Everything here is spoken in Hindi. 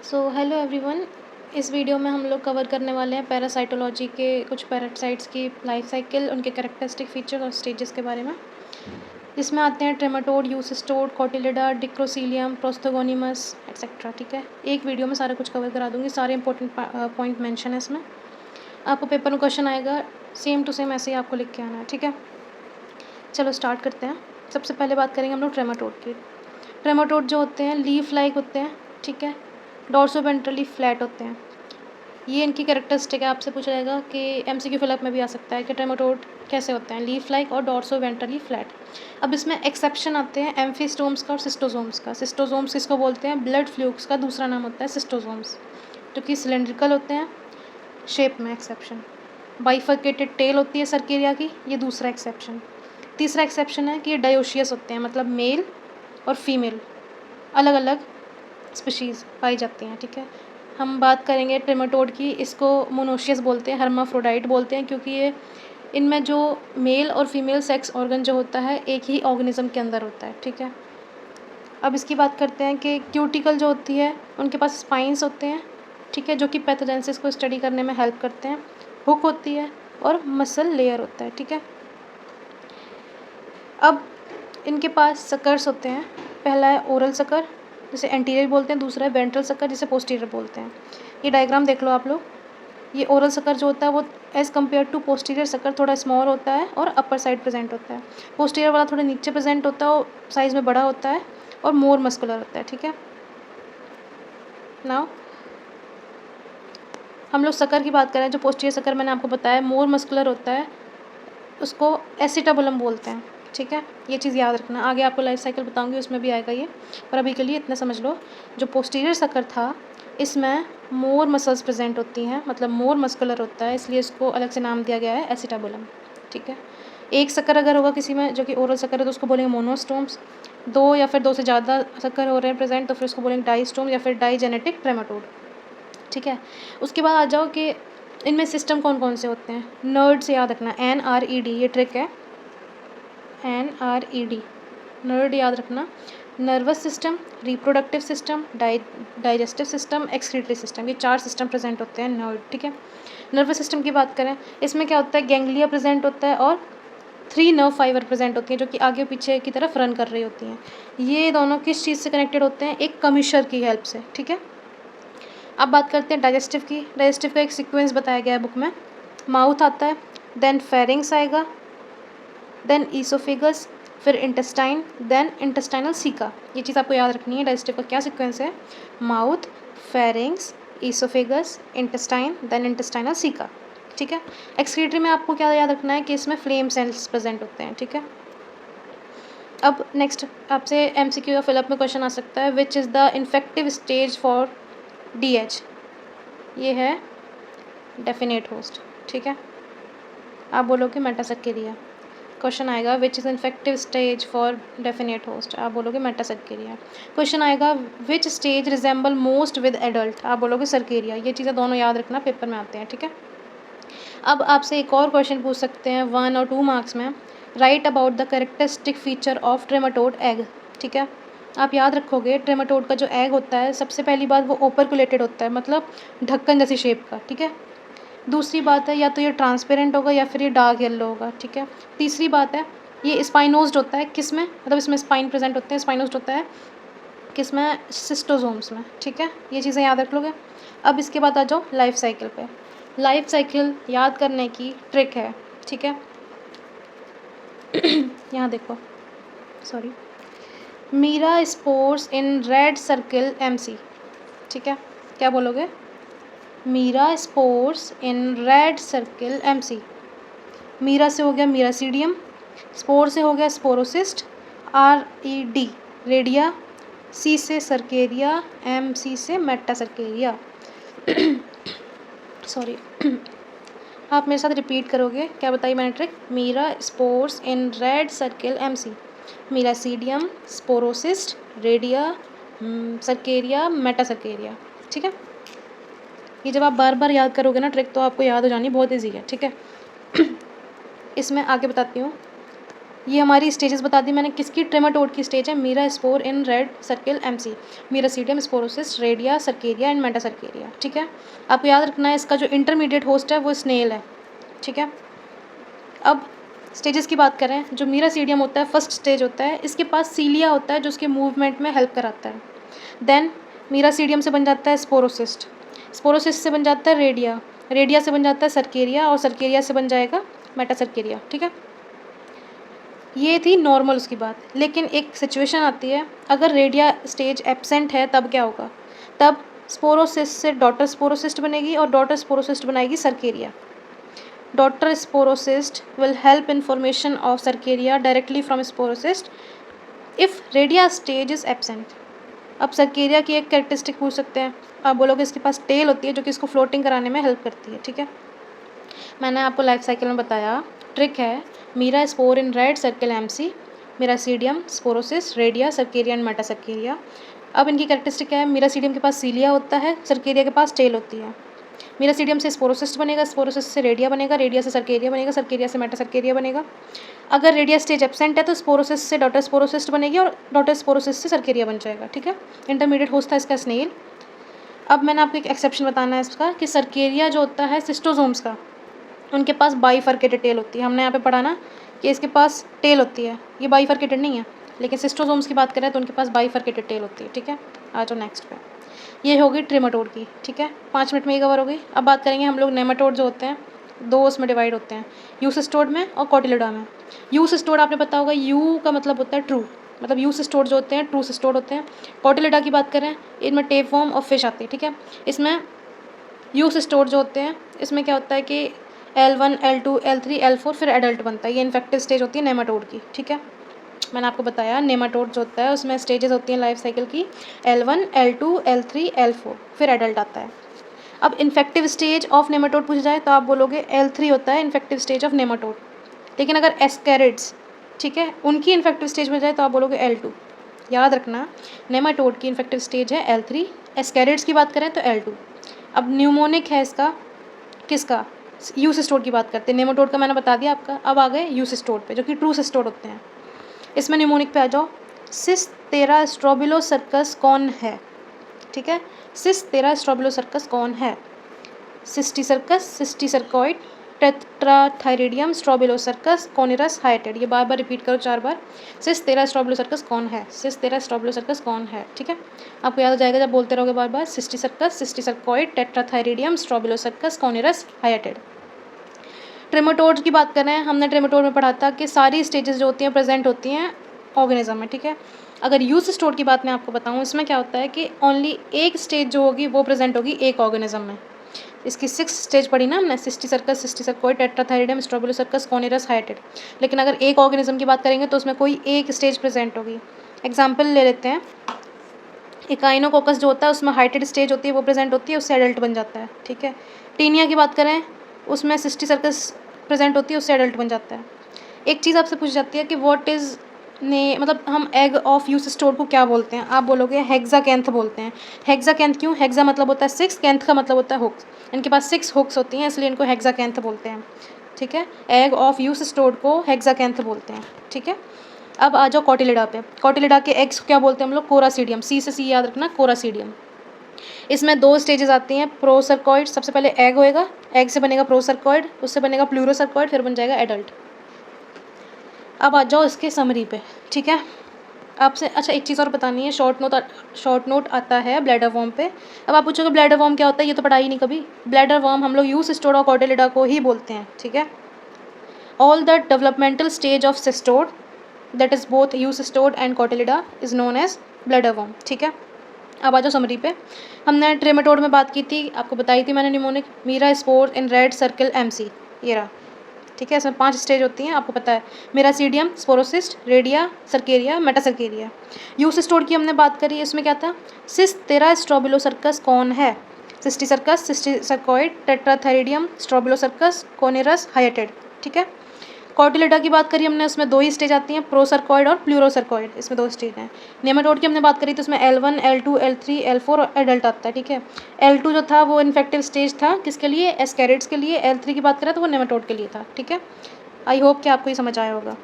So hello everyone. इस वीडियो में हम लोग कवर करने वाले हैं पैरासाइटोलॉजी के कुछ पैरासाइट्स की लाइफ साइकिल, उनके कैरेक्टरिस्टिक फीचर और स्टेजेस के बारे में, जिसमें आते हैं ट्रेमाटोड, यूसिस्टोड, कोटिलिडा, डिक्रोसीलियम, प्रोस्थोगोनिमस एक्सेट्रा। ठीक है, एक वीडियो में सारा कुछ कवर करा दूंगी, सारे इंपॉर्टेंट पॉइंट मेंशन है इसमें। आपको पेपर में क्वेश्चन आएगा सेम टू सेम ऐसे ही आपको लिख के आना है। ठीक है, चलो स्टार्ट करते हैं। सबसे पहले बात करेंगे हम लोग ट्रेमाटोड की। ट्रेमाटोड जो होते हैं लीफ लाइक होते हैं। ठीक है, डॉर्सोवेंट्रली फ्लैट होते हैं। ये इनकी कैरेक्टरिस्टिक है। आपसे पूछा जाएगा कि एमसीक्यू फिलअप में भी आ सकता है कि ट्रेमाटोड कैसे होते हैं, लीफ लाइक और डॉर्सोवेंट्रली फ्लैट। अब इसमें एक्सेप्शन आते हैं एम्फीस्टोम्स का और सिस्टोजोम्स का। सिस्टोजोम्स किसको बोलते हैं? ब्लड फ्लूक्स का दूसरा नाम होता है सिस्टोजोम्स, जो कि सिलेंड्रिकल होते हैं शेप में। एक्सेप्शन बाइफर्केटेड टेल होती है सर्केरिया की, ये दूसरा एक्सेप्शन। तीसरा एक्सेप्शन है कि ये डायोशियस होते हैं, मतलब मेल और फीमेल अलग अलग स्पीशीज़ पाई जाती हैं। ठीक है, हम बात करेंगे ट्रेमाटोड की। इसको मोनोशियस बोलते हैं, हर्माफ्रोडाइट बोलते हैं, क्योंकि ये इनमें जो मेल और फीमेल सेक्स ऑर्गन जो होता है एक ही ऑर्गेनिज्म के अंदर होता है। ठीक है, अब इसकी बात करते हैं कि क्यूटिकल जो होती है उनके पास स्पाइंस होते हैं। ठीक है, जो कि पैथोजेंसिस को स्टडी करने में हेल्प करते हैं। हुक होती है और मसल लेयर होता है। ठीक है, अब इनके पास सकर्स होते हैं। पहला है ओरल सकर, जिसे एंटीरियर बोलते हैं। दूसरा है वेंट्रल सकर, जिसे पोस्टीरियर बोलते हैं। ये डायग्राम देख लो आप लोग। ये ओरल सकर जो होता है वो as compared to posterior sucker थोड़ा स्मॉल होता है और अपर साइड प्रेजेंट होता है। पोस्टीरियर वाला थोड़ा नीचे प्रेजेंट होता है और साइज़ में बड़ा होता है और मोर मस्कुलर होता है। ठीक है, नाउ हम लोग सकर की बात करें। जो पोस्टीरियर सकर मैंने आपको बताया मोर मस्कुलर होता है, उसको एसिटाबुलम बोलते हैं। ठीक है, ये चीज़ याद रखना। आगे आपको लाइफ साइकिल बताऊंगी, उसमें भी आएगा ये, पर अभी के लिए इतना समझ लो। जो पोस्टीरियर सकर था इसमें मोर मसल्स प्रेजेंट होती हैं, मतलब मोर मस्कुलर होता है, इसलिए इसको अलग से नाम दिया गया है एसिटाबुलम। ठीक है, एक सकर अगर होगा किसी में जो कि ओरल सकर है तो उसको बोलेंगे मोनोस्टोम्स। दो या फिर दो से ज़्यादा सकर हो रहे हैं प्रेजेंट तो फिर उसको बोलेंगे डाइस्टोम या फिर डाइजेनेटिक ट्रेमाटोड। ठीक है, उसके बाद आ जाओ कि इनमें सिस्टम कौन कौन से होते हैं। नर्ड से याद रखना, NRED, ये ट्रिक है। NRED, नर्ड याद रखना। Nervous system, reproductive system, digestive system, excretory system, ये 4 सिस्टम प्रेजेंट होते हैं नर्ड। ठीक है, नर्वस सिस्टम की बात करें, इसमें क्या होता है? गैंग्लिया प्रेजेंट होता है और 3 नर्व फाइबर प्रेजेंट होती हैं, जो कि आगे पीछे की तरफ रन कर रही होती हैं। ये दोनों किस चीज़ से कनेक्टेड होते हैं? एक कमिशर की हेल्प से। ठीक है, अब बात करते हैं डाइजेस्टिव की। डाइजेस्टिव का एक सीक्वेंस बताया गया है बुक में। माउथ आता है, देन फेरिंग्स आएगा, देन ईसोफेगस, फिर इंटेस्टाइन, देन इंटेस्टाइनल सीका। ये चीज़ आपको याद रखनी है। डाइजेस्टिव का क्या सीक्वेंस है? Mouth, pharynx, oesophagus, intestine, then intestinal सीका। ठीक है, एक्सक्रीटरी में आपको क्या याद रखना है कि इसमें फ्लेम सेल्स प्रेजेंट होते हैं। ठीक है, अब नेक्स्ट आपसे MCQ या फिलअप में क्वेश्चन आ सकता है, which is the infective stage for DH? ये है डेफिनेट होस्ट। ठीक है, आप बोलोगे मेटासेक्केरिया। क्वेश्चन आएगा which is infective stage for definite host, आप बोलोगे मेटासेक्केरिया। क्वेश्चन आएगा which stage resemble most with adult, आप बोलोगे सर्केरिया। ये चीज़ें दोनों याद रखना, पेपर में आते हैं। ठीक है, अब आपसे एक और क्वेश्चन पूछ सकते हैं 1 और 2 मार्क्स में। Write about the characteristic feature of trematode egg. ठीक है, आप याद रखोगे ट्रेमाटोड का जो एग होता है, सबसे पहली बात वो ओपरकुलेटेड होता है, मतलब ढक्कन जैसी शेप का। ठीक है, दूसरी बात है या तो ये ट्रांसपेरेंट होगा या फिर ये डार्क येलो होगा। ठीक है, तीसरी बात है ये स्पाइनोज्ड होता है। किस में? मतलब इसमें स्पाइन प्रेजेंट होते हैं। स्पाइनोज्ड होता है किस में? सिस्टोजोम्स में। ठीक है, ये चीज़ें याद रख लोगे। अब इसके बाद आ जाओ लाइफ साइकिल पे। लाइफ साइकिल याद करने की ट्रिक है। ठीक है, यहाँ देखो, sorry, Meera spores in red circle MC। ठीक है, क्या बोलोगे? Meera spores in red circle MC। Meera से हो गया मीरासीडियम, स्पोर से हो गया स्पोरोसिस्ट, RED रेडिया, C से सर्केरिया, MC से मेटासर्केरिया। सॉरी, आप मेरे साथ रिपीट करोगे। क्या बताई मैंने trick? Meera spores in red circle MC, miracidium, sporocyst, redia, cercaria, metacercaria. ठीक है, ये जब आप बार बार याद करोगे ना ट्रिक, तो आपको याद हो जानी बहुत ईजी है। ठीक है, इसमें आगे बताती हूँ। ये हमारी स्टेजेस बता दी मैंने किसकी, ट्रेमाटोड की स्टेज है Meera spore in red circle MC, miracidium, sporocyst, redia, cercaria and metacercaria. ठीक है, आपको याद रखना है इसका जो इंटरमीडिएट होस्ट है वो स्नेल है। ठीक है, अब स्टेजेस की बात करें, जो मीरासीडियम होता है फर्स्ट स्टेज होता है, इसके पास सीलिया होता है जो उसके मूवमेंट में हेल्प कराता है। देन मीरासीडियम से बन जाता है स्पोरोसिस्ट, स्पोरोसिस्ट से बन जाता है रेडिया, रेडिया से बन जाता है सर्केरिया और सर्केरिया से बन जाएगा मेटासर्केरिया। ठीक है, ये थी नॉर्मल उसकी बात। लेकिन एक सिचुएशन आती है, अगर रेडिया स्टेज एब्सेंट है तब क्या होगा, तब स्पोरोसिस्ट से डॉटर स्पोरोसिस्ट बनेगी और डॉटर स्पोरोसिस्ट बनाएगी cercaria. Daughter sporocyst will help in formation of cercaria directly from sporocyst if redia stage is absent. अब सर्केरिया की एक कैरेक्टरिस्टिक पूछ सकते हैं, आप बोलोगे इसके पास टेल होती है जो कि इसको फ्लोटिंग कराने में हेल्प करती है। ठीक है, मैंने आपको लाइफ साइकिल में बताया, ट्रिक है Meera spore in red circle MC, miracidium, sporocyst, redia, cercaria and metacercaria. अब इनकी कैरेक्टरिस्टिक क्या है, मीरासीडियम के पास सीलिया होता है, सर्केरिया के पास टेल होती है। मीरासीडियम से स्पोरोसिस्ट बनेगा, स्पोरोसिस्ट से रेडिया बनेगा, रेडिया से सर्केरिया बनेगा, सर्केरिया से मेटासर्केरिया बनेगा। अगर रेडिया स्टेज एब्सेंट है तो स्पोरोसिस्ट से डॉटर स्पोरोसिस्ट बनेगी और डॉटर स्पोरोसिस्ट से सर्केरिया बन जाएगा। ठीक है, इंटरमीडिएट होस्ट था इसका स्नेल। अब मैंने आपको एक एक्सेप्शन बताना है इसका कि सर्केरिया जो होता है सिस्टोजोम्स का, उनके पास बाइफर्केटेड टेल होती है। हमने यहाँ पे पढ़ा ना कि इसके पास टेल होती है, ये बाइफर्केटेड नहीं है, लेकिन सिस्टोजोम्स की बात करें तो उनके पास बाइफर्केटेड टेल होती है। ठीक है, आ जाओ नेक्स्ट पे, ये होगी ट्रेमाटोड की। ठीक है, 5 मिनट में ये कवर हो गई। अब बात करेंगे हम लोग नेमाटोड जो होते हैं, दो उसमें डिवाइड होते हैं, यूसिस्टोड में और कोटिलिडा में। यूसिस्टोड आपने पता होगा, यू का मतलब होता है ट्रू, मतलब यूसिस्टोड जो होते हैं ट्रू सिस्टोड होते हैं। कोटिलिडा की बात करें, इनमें टेप फॉर्म और फिश आती है। ठीक है, इसमें यूसिस्टोड जो होते हैं, इसमें क्या होता है कि L1, L2, L3, L4 फिर एडल्ट बनता है। ये इन्फेक्टिव स्टेज होती है नेमाटोड की। ठीक है, मैंने आपको बताया नेमाटोड जो होता है उसमें स्टेजेस होती हैं लाइफ साइकिल की, L1, L2, L3, L4 फिर एडल्ट आता है। अब इन्फेक्टिव स्टेज ऑफ नेमाटोड पूछ जाए तो आप बोलोगे L3 होता है इन्फेक्टिव स्टेज ऑफ नेमाटोड। लेकिन अगर एस्केरिड्स, ठीक है, उनकी इन्फेक्टिव स्टेज में जाए तो आप बोलोगे L2। याद रखना, नेमाटोड की इन्फेक्टिव स्टेज है L3, एस्केरिड्स की बात करें तो L2। अब न्यूमोनिक है इसका, किसका, यूसिस्टोड की बात करते हैं। नेमाटोड का मैंने बता दिया आपका। अब आ गए यूसिस्टोड पे जो कि ट्रू सिस्टोड होते हैं। इसमें न्यूमोनिक पे आ जाओ, सिस्तेरा स्ट्रोबिलोसर्कस कौन है। ठीक है, सिस्तेरा स्ट्रोबिलोसर्कस कौन है, सिस्टीसर्कस, सिस्टीसर्कोइड, टेट्राथायरिडियम, स्ट्रोबिलोसर्कस, कोनिरस, हाइटेड। ये बार बार रिपीट करो 4 बार, सिस्तेरा स्ट्रोबिलोसर्कस कौन है, सिस्तेरा स्ट्रोबिलोसर्कस कौन है। ठीक है, आपको याद आ जाएगा जब बोलते रहोगे बार बार, सिस्टीसर्कस, सिस्टीसर्कोइड, टेट्राथायरिडियम, स्ट्रोबिलोसर्कस, कोनिरस, हाइटेड। ट्रेमाटोड की बात करें, हमने ट्रेमाटोड में पढ़ा था कि सारी स्टेजेस जो होती हैं प्रेजेंट होती हैं ऑर्गेनिज्म में। ठीक है, अगर यूसिस्टोड की बात मैं आपको बताऊं, इसमें क्या होता है कि ओनली एक स्टेज जो होगी वो प्रेजेंट होगी एक ऑर्गेनिज्म में। इसकी 6 स्टेज पढ़ी ना हमने, सिस्टीसर्कस, सिस्टीसर्कोइड, टेट्राथायरिडियम, स्ट्रोबिलोसर्कस, कोनिरस, हाइटेड। लेकिन अगर एक ऑर्गेनिज्म की बात करेंगे तो उसमें कोई एक स्टेज प्रेजेंट होगी। एग्जाम्पल ले लेते हैं, इकाइनोकोकस जो होता है उसमें हाइटेड स्टेज होती है, वो प्रेजेंट होती है, उससे एडल्ट बन जाता है। ठीक है, टीनिया की बात करें उसमें सिस्टीसर्कस प्रेजेंट होती है, उससे एडल्ट बन जाता है। एक चीज़ आपसे पूछ जाती है कि व्हाट इज़ ने, मतलब हम एग ऑफ यूसिस्टोड को क्या बोलते हैं, आप बोलोगे हेक्साकैंथ बोलते हैं। हेक्साकैंथ क्यों, हेक्सा मतलब होता है 6, कैंथ का मतलब होता है हुक्स। इनके पास 6 हुक्स होती हैं इसलिए इनको हेक्साकैंथ बोलते हैं। ठीक है, एग ऑफ यूसिस्टोड को हेक्साकैंथ बोलते हैं। ठीक है, अब आ जाओ कोटिलिडा पे। कोटिलिडा के एग्स को क्या बोलते हैं हम लोग, कोरासीडियम, सी से सी याद रखना, कोरासीडियम। इसमें 2 स्टेजेस आती हैं, प्रोसर्कॉइड, सबसे पहले एग होएगा, एग से बनेगा प्रोसर्कॉइड, उससे बनेगा प्लूरोसर्कॉइड, फिर बन जाएगा एडल्ट। अब आ जाओ इसके समरी पे। ठीक है, आपसे अच्छा एक चीज़ और बतानी है, शॉर्ट नोट आता है ब्लैडर वर्म पे। अब आप पूछोगे ब्लैडर वर्म क्या होता है, ये तो पढ़ा ही नहीं कभी। ब्लैडर वर्म हम लोग यूसिस्टोड और कोटिलिडा को ही बोलते हैं। ठीक है, all the developmental stage of cestode that is both eucestode and cotyloda is known as bladder worm. ठीक है, अब आ जाओ समरी पे। हमने ट्रेमाटोड में बात की थी, आपको बताई थी मैंने mnemonic, Meera spore in red circle MC, ये रहा। ठीक है, इसमें 5 स्टेज होती हैं, आपको पता है, miracidium, sporocyst, redia, cercaria, metacercaria. Eucestode की हमने बात करी, इसमें क्या था, सिस्तेरा स्ट्रोबिलोसर्कस कौन है, सिस्टीसर्कस, सिस्टीसर्कोइड, टेट्राथायरिडियम, स्ट्रोबिलोसर्कस, कोनिरस, हाइटेड। ठीक है, कोटिलिडा की बात करी हमने, उसमें 2 ही स्टेज आती हैं, प्रोसर्कॉइड और प्लूरोसर्कॉइड, इसमें 2 स्टेज हैं। नेमाटोड की हमने बात करी तो उसमें L1, L2, L3, L4 और एडल्ट आता है। ठीक है, L2 जो था वो इन्फेक्टिव स्टेज था, किसके लिए, एस्केरिड्स के लिए। L3 की बात करें तो वो नेमाटोड के लिए था। ठीक है, आई होप कि आपको ये समझ आया होगा।